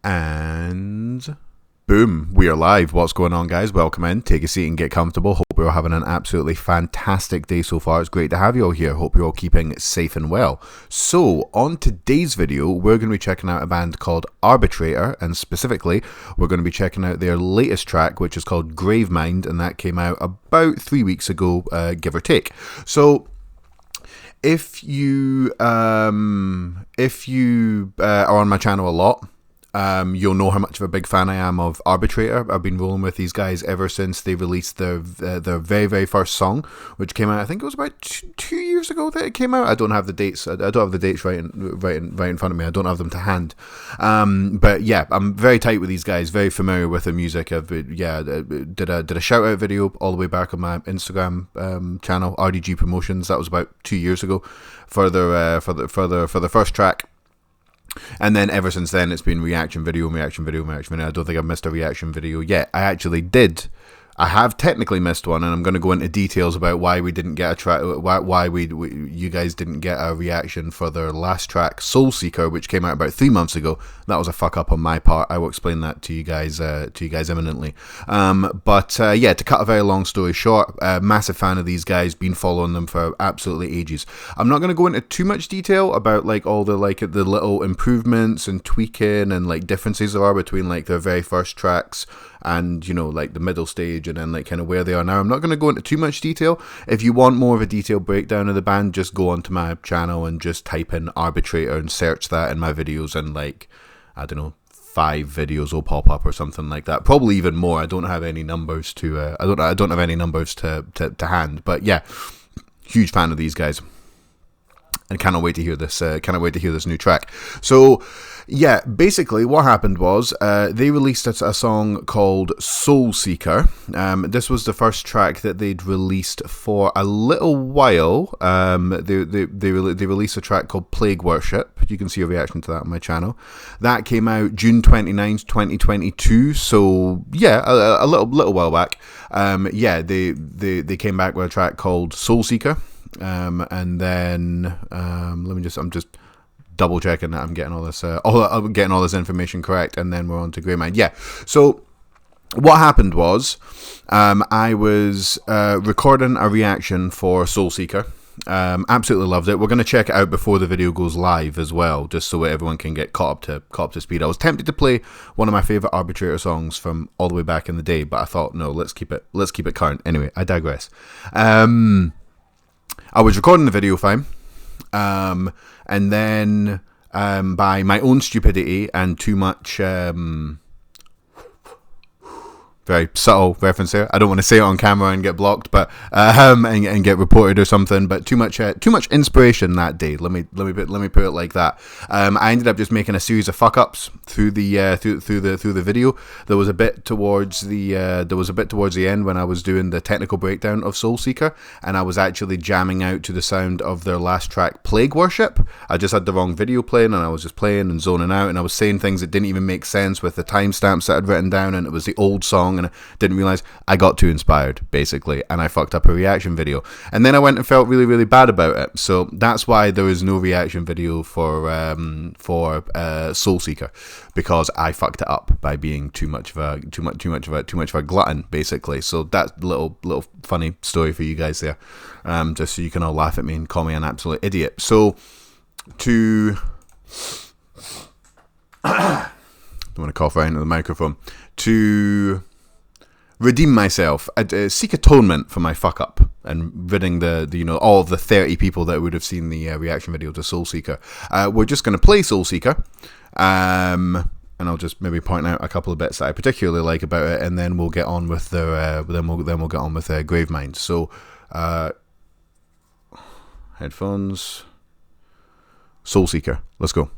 And boom, we are live. What's going on, guys? Welcome in. Take a seat and get comfortable. Hope you're having an absolutely fantastic day so far. It's great to have you all here. Hope you're all keeping safe and well. So, on today's video, we're going to be checking out a band called Arbitrator, and specifically, we're going to be checking out their latest track, which is called Gravemind, and that came out about 3 weeks ago, give or take. So, if you are on my channel a lot, you'll know how much of a big fan I am of Arbitrator. I've been rolling with these guys ever since they released their very, very first song, which came out, I think it was about 2 years ago that it came out. I don't have the dates. I don't have the dates right in front of me. I don't have them to hand. But yeah, I'm very tight with these guys. Very familiar with their music. Did a shout out video all the way back on my Instagram channel, RDG Promotions. That was about 2 years ago for the first track. And then ever since then, it's been reaction video. I don't think I've missed a reaction video yet. I actually did. I have technically missed one, and I'm going to go into details about why we didn't get a track, why you guys didn't get a reaction for their last track, Soul Seeker, which came out about 3 months ago. That was a fuck up on my part. I will explain that to you guys imminently. Yeah, to cut a very long story short, massive fan of these guys. Been following them for absolutely ages. I'm not going to go into too much detail about like all the little improvements and tweaking and like differences there are between like their very first tracks and, you know, like the middle stage and then like kind of where they are now. I'm not going to go into too much detail. If you want more of a detailed breakdown of the band, just go onto my channel and just type in Arbitrator and search that in my videos, and like, I don't know, 5 videos will pop up or something like that. Probably even more. I don't have any numbers to I don't have any numbers to hand. But yeah, huge fan of these guys. And cannot wait to hear this. New track. So, yeah, basically what happened was they released a song called Soul Seeker. This was the first track that they'd released for a little while. They released a track called Plague Worship. You can see a reaction to that on my channel. That came out June 29th, 2022. So yeah, a little while back. They came back with a track called Soul Seeker. And then I'm just double checking that I'm getting all this information correct, and then we're on to Gravemind. Yeah. So what happened was, I was recording a reaction for Soul Seeker. Absolutely loved it. We're going to check it out before the video goes live as well, just so everyone can get caught up to speed. I was tempted to play one of my favorite Arbitrator songs from all the way back in the day, but I thought, no, let's keep it current. Anyway, I digress. I was recording the video fine, and then by my own stupidity and too much very subtle reference here. I don't want to say it on camera and get blocked, but and get reported or something. But too much inspiration that day. Let me put it like that. I ended up just making a series of fuck ups through the video. There was a bit towards the end when I was doing the technical breakdown of Soul Seeker, and I was actually jamming out to the sound of their last track, Plague Worship. I just had the wrong video playing, and I was just playing and zoning out, and I was saying things that didn't even make sense with the timestamps that I'd written down, and it was the old song. And I didn't realize I got too inspired, basically, and I fucked up a reaction video. And then I went and felt really, really bad about it. So that's why there is no reaction video for Soul Seeker, because I fucked it up by being too much of a glutton, basically. So that's a little funny story for you guys there, just so you can all laugh at me and call me an absolute idiot. So to don't want to cough right into the microphone. To redeem myself, seek atonement for my fuck up, and ridding all of the 30 people that would have seen the reaction video to Soul Seeker. We're just going to play Soul Seeker, and I'll just maybe point out a couple of bits that I particularly like about it, and then we'll get on with the Gravemind. So, headphones, Soul Seeker. Let's go.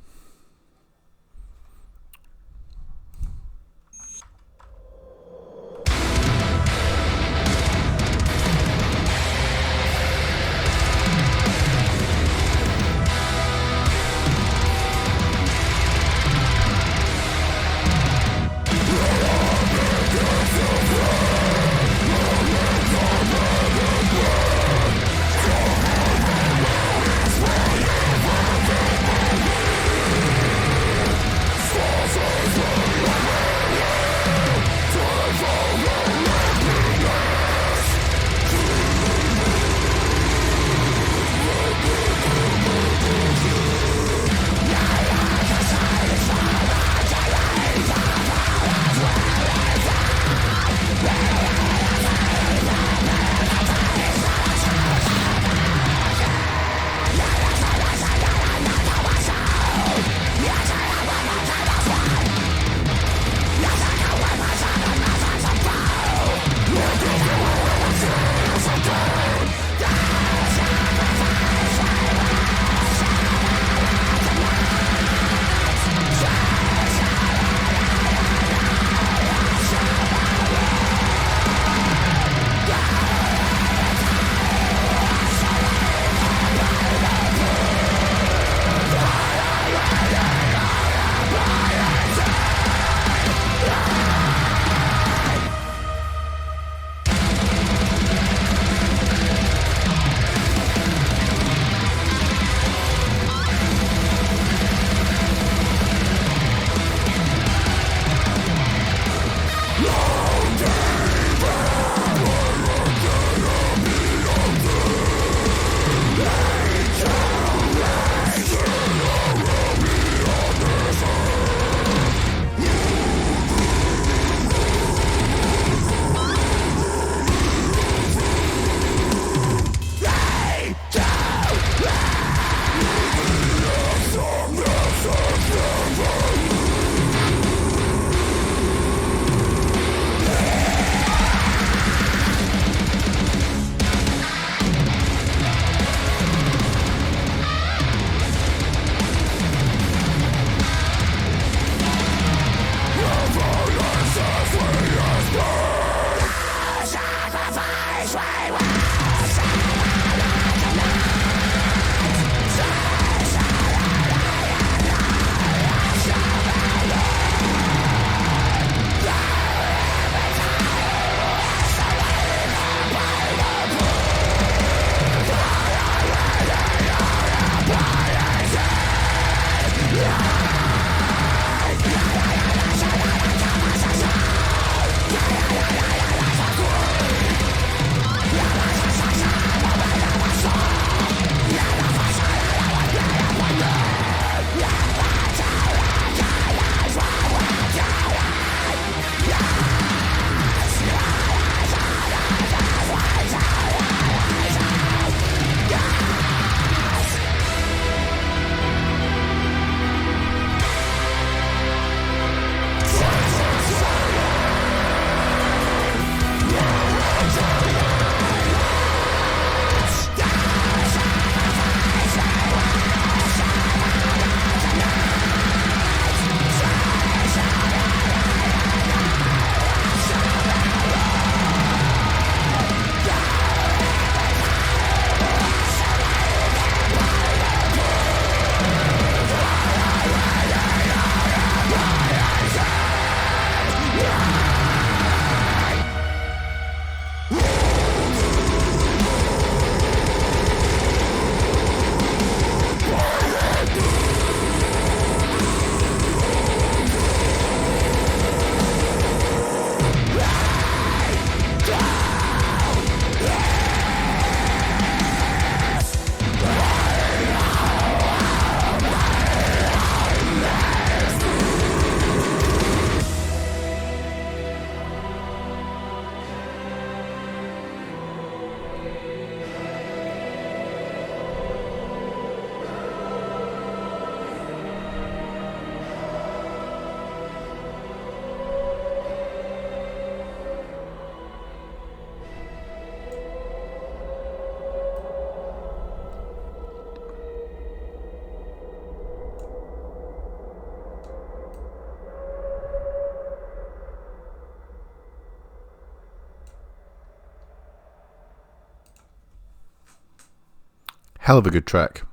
Hell of a good track.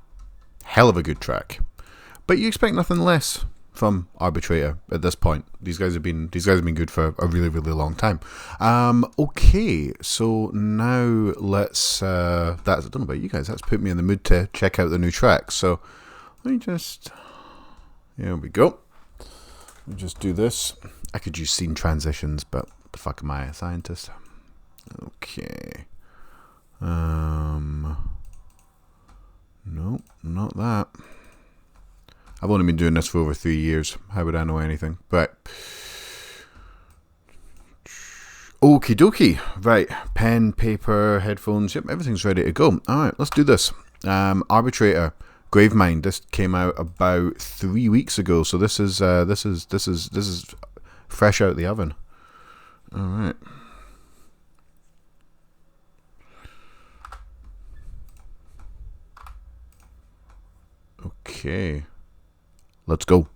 Hell of a good track. But you expect nothing less from Arbitrator at this point. These guys have been good for a really, really long time. Okay, so now let's I don't know about you guys, that's put me in the mood to check out the new track. So let me just, here we go. Let me just do this. I could use scene transitions, but the fuck am I, a scientist? Okay. No, not that. I've only been doing this for over 3 years. How would I know anything? But okie dokie. Right, pen, paper, headphones. Yep, everything's ready to go. All right, let's do this. Arbitrator, Gravemind. This came out about 3 weeks ago, so this is fresh out the oven. All right. Okay, let's go.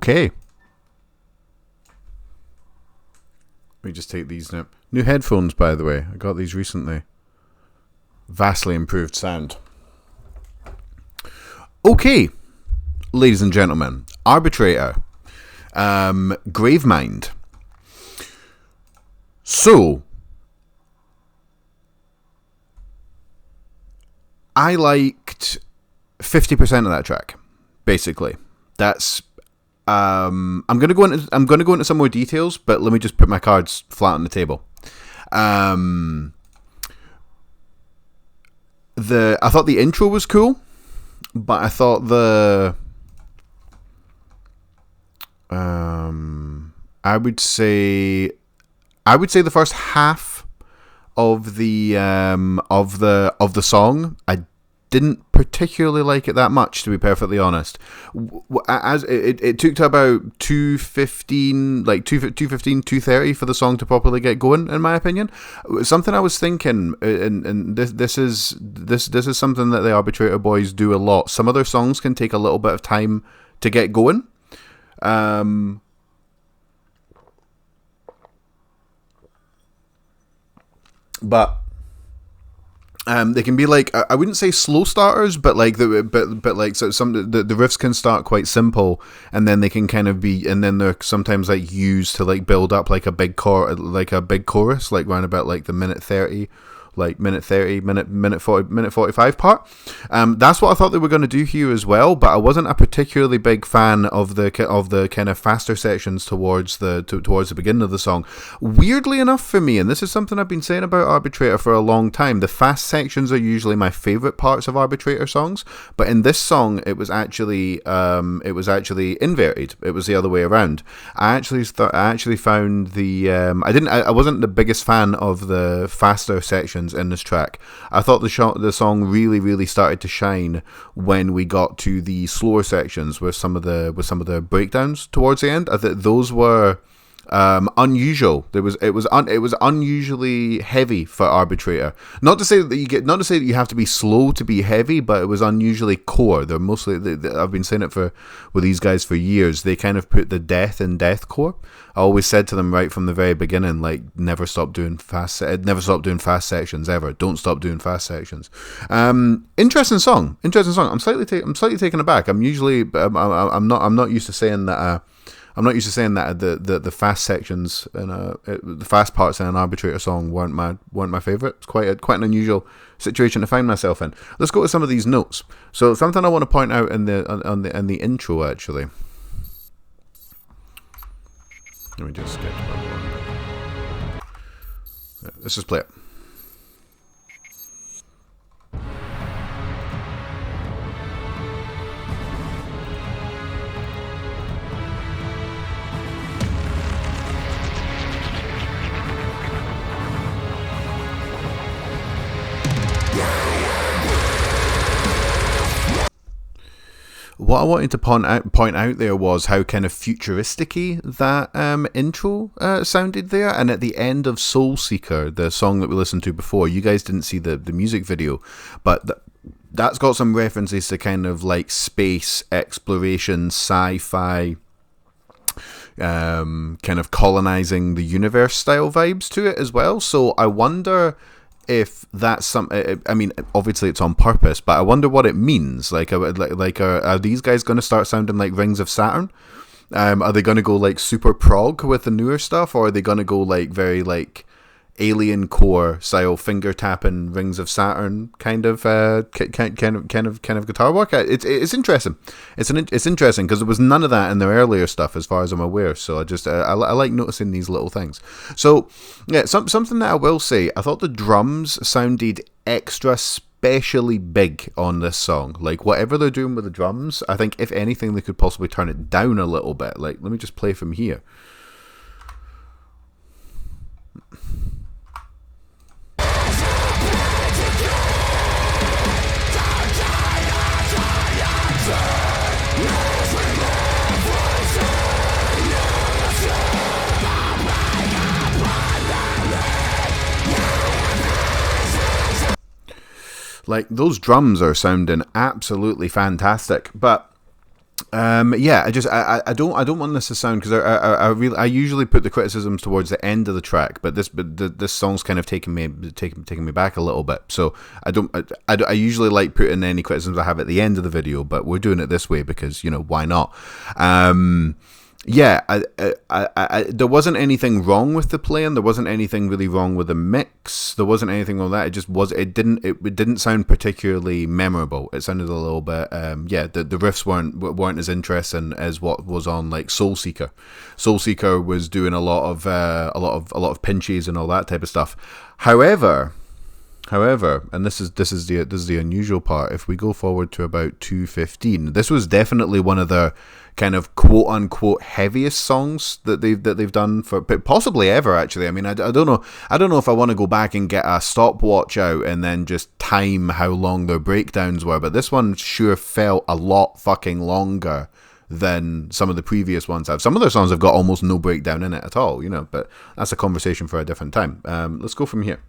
Okay. Let me just take these now. New headphones, by the way. I got these recently. Vastly improved sound. Okay, ladies and gentlemen. Arbitrator. Gravemind. So, I liked 50% of that track, basically. That's I'm gonna go into some more details, but let me just put my cards flat on the table. I thought the intro was cool, but I thought I would say the first half of the song, I didn't particularly like it that much, to be perfectly honest. As it took to about 2:15, like 2:15, 2:30 for the song to properly get going, in my opinion. Something I was thinking, and this is something that the Arbitrator boys do a lot. Some of their songs can take a little bit of time to get going. But they can be like, I wouldn't say slow starters, but like so some the riffs can start quite simple, and then they can kind of be, and then they're sometimes like used to like build up like a big chorus, like around about like the minute 30. Like minute 40, minute 45 part. That's what I thought they were going to do here as well, but I wasn't a particularly big fan of the kind of faster sections towards the beginning of the song. Weirdly enough for me, and this is something I've been saying about Arbitrator for a long time, the fast sections are usually my favorite parts of Arbitrator songs, but in this song it was actually inverted. It was the other way around. I actually found I wasn't the biggest fan of the faster sections in this track. I thought the song really, really started to shine when we got to the slower sections with some of the breakdowns towards the end. I thought those were unusual. It was unusually heavy for Arbitrator. Not to say that you have to be slow to be heavy, but it was unusually core. They're mostly I've been saying it with these guys for years. They kind of put the death in deathcore. I always said to them right from the very beginning, like, never stop doing fast sections ever. Don't stop doing fast sections. Interesting song. I'm slightly taken aback. I'm not used to saying that. I'm not used to saying that the fast sections and the fast parts in an Arbitrator song weren't my favorite. It's quite an unusual situation to find myself in. Let's go to some of these notes. So something I want to point out in the intro, actually. Let me just sketch that one. Let's just play it. What I wanted to point out there was how kind of futuristic-y that intro sounded there. And at the end of Soul Seeker, the song that we listened to before, you guys didn't see the music video, but that's got some references to kind of like space exploration, sci-fi, kind of colonizing the universe style vibes to it as well. So I wonder if that's some, I mean, obviously it's on purpose, but I wonder what it means. Like are these guys going to start sounding like Rings of Saturn? Are they going to go like super prog with the newer stuff, or are they going to go like very like alien core style finger tapping Rings of Saturn kind of guitar work? It's interesting. It's interesting because there was none of that in their earlier stuff, as far as I'm aware. So I like noticing these little things. So yeah, something that I will say, I thought the drums sounded extra especially big on this song. Like whatever they're doing with the drums, I think if anything they could possibly turn it down a little bit. Like let me just play from here. Like those drums are sounding absolutely fantastic, but Yeah, I don't want this to sound, because I usually put the criticisms towards the end of the track, but this song's kind of taking me back a little bit. So I usually like putting any criticisms I have at the end of the video, but we're doing it this way because, you know, why not? Yeah, there wasn't anything wrong with the playing. There wasn't anything really wrong with the mix. There wasn't anything wrong with that. It just was. It didn't sound particularly memorable. It sounded a little bit. The riffs weren't as interesting as what was on like Soul Seeker. Soul Seeker was doing a lot of pinches and all that type of stuff. However, and this is the unusual part. If we go forward to about 2:15, this was definitely one of the kind of quote unquote heaviest songs that they've done for possibly ever. Actually, I mean, I don't know if I want to go back and get a stopwatch out and then just time how long their breakdowns were, but this one sure felt a lot fucking longer than some of the previous ones have. Some of their songs have got almost no breakdown in it at all, you know, but that's a conversation for a different time. Let's go from here.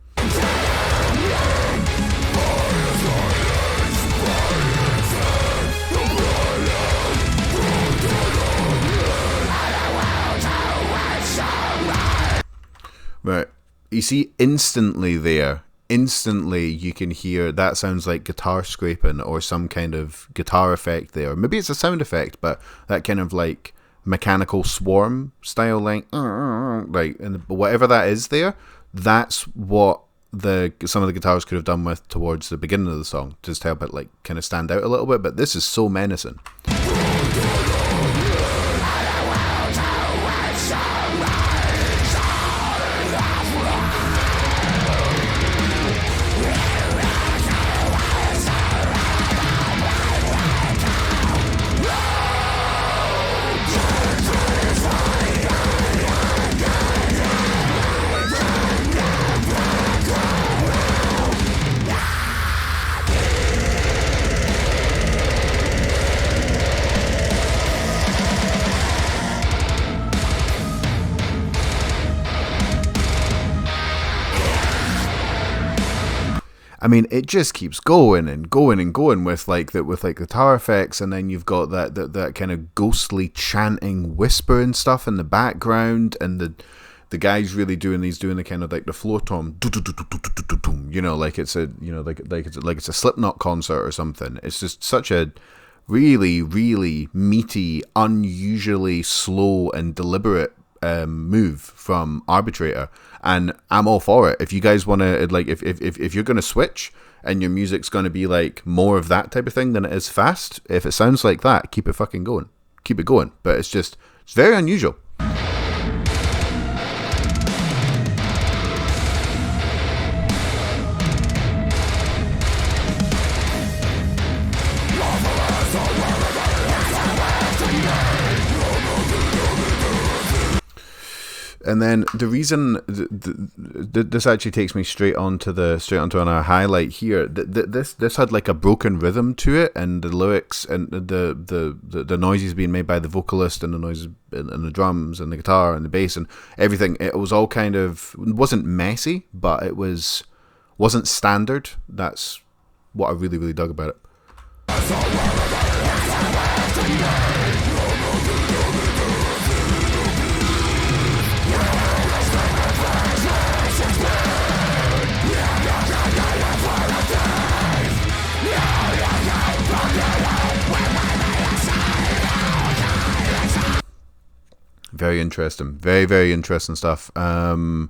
Right, you see, instantly you can hear that sounds like guitar scraping or some kind of guitar effect there. Maybe it's a sound effect, but that kind of like mechanical swarm style, like and whatever that is there, that's what some of the guitars could have done with towards the beginning of the song, just to help it like kind of stand out a little bit. But this is so menacing. I mean, it just keeps going and going and going with guitar effects, and then you've got that kind of ghostly chanting whisper and stuff in the background, and the guy's really doing the kind of like the floor tom, you know, like it's a a Slipknot concert or something. It's just such a really, really meaty, unusually slow and deliberate move from Arbitrator, and I'm all for it. If you guys want to, like, if you're going to switch and your music's going to be like more of that type of thing than it is fast, if it sounds like that, keep it fucking going, keep it going. But it's very unusual. And then the reason this actually takes me straight onto our highlight here. This had like a broken rhythm to it, and the lyrics and the noises being made by the vocalist, and the noises and the drums and the guitar and the bass and everything. It was all kind of, it wasn't messy, but it wasn't standard. That's what I really, really dug about it. Very interesting. Very, very interesting stuff. Now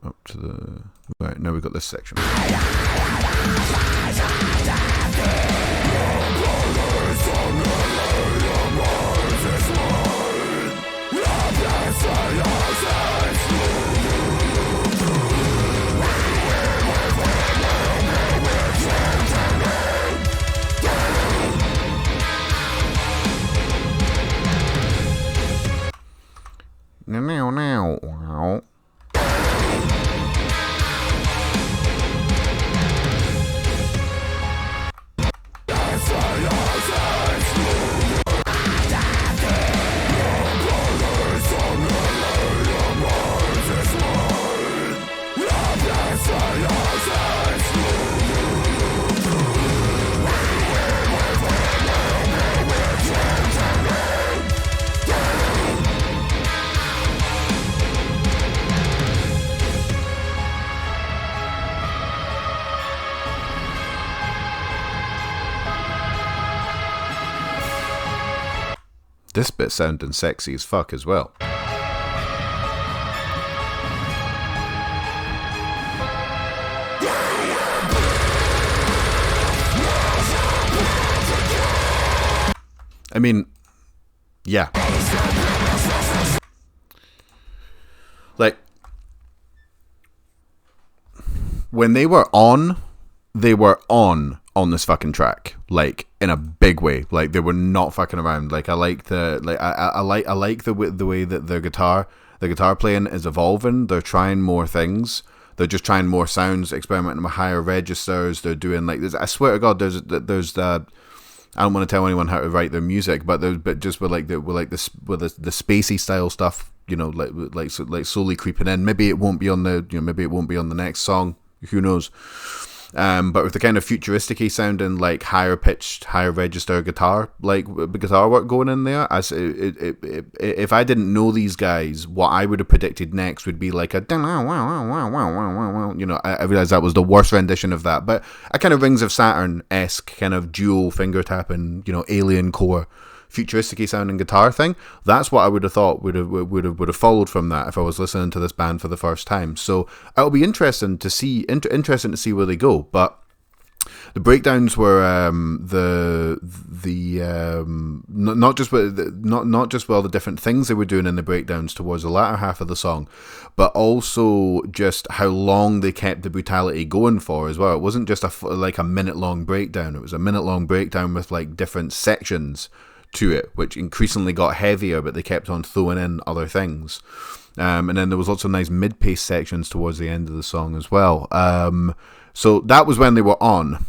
up to the... Right, now we've got this section. Wow. this bit sounding sexy as fuck as well. I mean, yeah. Like, when they were on this fucking track, like, in a big way. Like, they were not fucking around. Like, I like the way that the guitar playing is evolving. They're trying more things. They're just trying more sounds, experimenting with higher registers. They're doing like this. I swear to God, there's I don't want to tell anyone how to write their music, but just with the spacey style stuff, you know, like slowly creeping in. Maybe it won't be on the next song. Who knows? But with the kind of futuristic-y sounding, like higher pitched, higher register guitar work going in there, if I didn't know these guys, what I would have predicted next would be like a, you know, I realized that was the worst rendition of that, but a kind of Rings of Saturn-esque kind of dual finger tapping, you know, alien core, futuristic-y sounding guitar thing. That's what I would have thought would have followed from that if I was listening to this band for the first time. So it'll be interesting to see where they go. But the breakdowns were not just with the different things they were doing in the breakdowns towards the latter half of the song, but also just how long they kept the brutality going for as well. It wasn't just a minute long breakdown. It was a minute long breakdown with like different sections to it, which increasingly got heavier, but they kept on throwing in other things. And then there was lots of nice mid-pace sections towards the end of the song as well. So that was when they were on.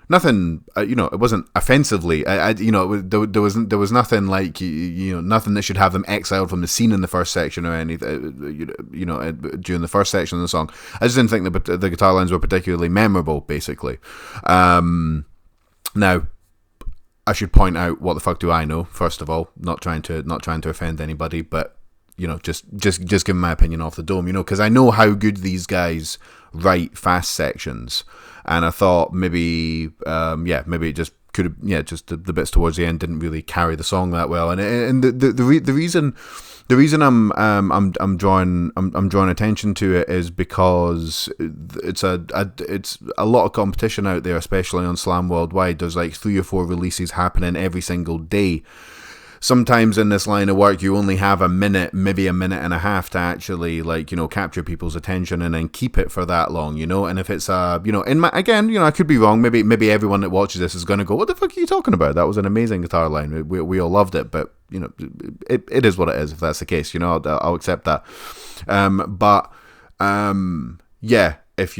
Nothing, you know, it wasn't offensively. There was nothing like, you know, nothing that should have them exiled from the scene in the first section or anything. You know, during the first section of the song, I just didn't think the guitar lines were particularly memorable. Basically, now. I should point out, what the fuck do I know? First of all, not trying to offend anybody, but you know, just giving my opinion off the dome, you know, because I know how good these guys write fast sections, and I thought maybe it just could have, just the bits towards the end didn't really carry the song that well, and the reason I'm drawing attention to it is because it's a lot of competition out there, especially on Slam Worldwide. There's like 3 or 4 releases happening every single day. Sometimes in this line of work, you only have a minute, maybe a minute and a half to actually, like, you know, capture people's attention and then keep it for that long, you know. And if it's you know, again, you know, I could be wrong. Maybe everyone that watches this is going to go, "What the fuck are you talking about? That was an amazing guitar line. We all loved it." But you know, it is what it is. If that's the case, you know, I'll accept that. Yeah, if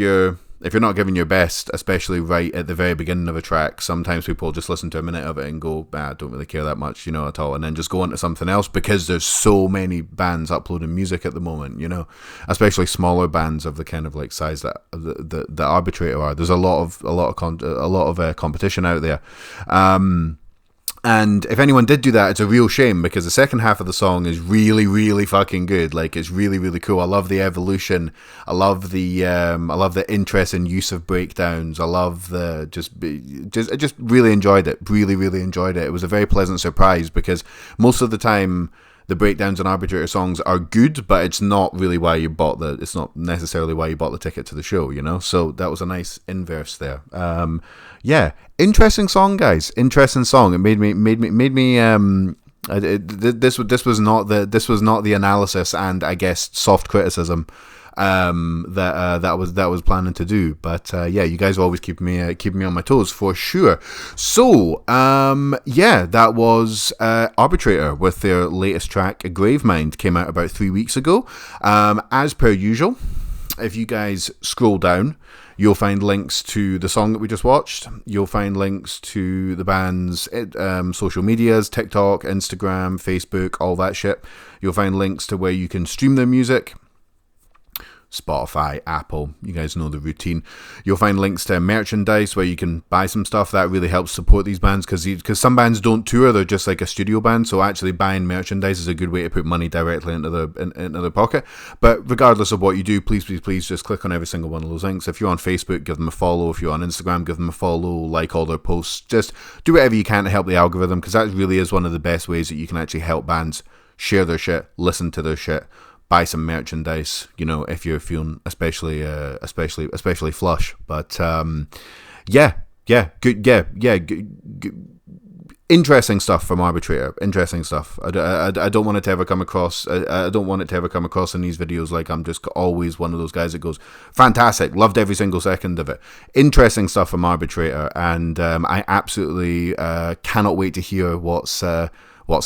you're not giving your best, especially right at the very beginning of a track, sometimes people just listen to a minute of it and go, I don't really care that much, you know, at all, and then just go on to something else, because there's so many bands uploading music at the moment, you know, especially smaller bands of the kind of like size that the Arbitrator are. There's a lot of competition out there. And if anyone did do that, it's a real shame, because the second half of the song is really, really fucking good. Like, it's really, really cool. I love the evolution. I love the interest and use of breakdowns. I love I just really enjoyed it. Really, really enjoyed it. It was a very pleasant surprise, because most of the time the breakdowns on Arbitrator songs are good, but it's not really why you bought it's not necessarily why you bought the ticket to the show, you know? So that was a nice inverse there. Yeah, interesting song, guys. Interesting song. It made me. This was not the analysis and, I guess, soft criticism that was planning to do, but yeah, you guys always keep me on my toes for sure. So that was Arbitrator with their latest track, Gravemind. Came out about 3 weeks ago. As per usual, if you guys scroll down, you'll find links to the song that we just watched. You'll find links to the band's social medias, TikTok, Instagram, Facebook, all that shit. You'll find links to where you can stream their music. Spotify, Apple, you guys know the routine. You'll find links to merchandise where you can buy some stuff. That really helps support these bands, because some bands don't tour, they're just like a studio band, so actually buying merchandise is a good way to put money directly into their pocket. But regardless of what you do, please just click on every single one of those links. If you're on Facebook, give them a follow. If you're on Instagram, give them a follow, like all their posts. Just do whatever you can to help the algorithm, because that really is one of the best ways that you can actually help bands share their shit, listen to their shit, buy some merchandise, you know, if you're feeling especially flush. But interesting stuff from Arbitrator. Interesting stuff. I don't want it to ever come across. I don't want it to ever come across in these videos like I'm just always one of those guys that goes, fantastic, loved every single second of it. Interesting stuff from Arbitrator, and I absolutely cannot wait to hear what's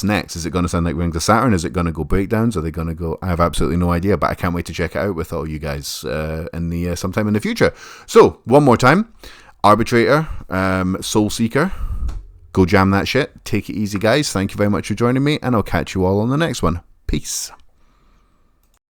next. Is it going to sound like Rings of Saturn? Is it going to go breakdowns? Are they going to go? I have absolutely no idea, but I can't wait to check it out with all you guys in the sometime in the future. So one more time, Arbitrator, Soul Seeker. Go jam that shit. Take it easy, guys. Thank you very much for joining me, and I'll catch you all on the next one. Peace.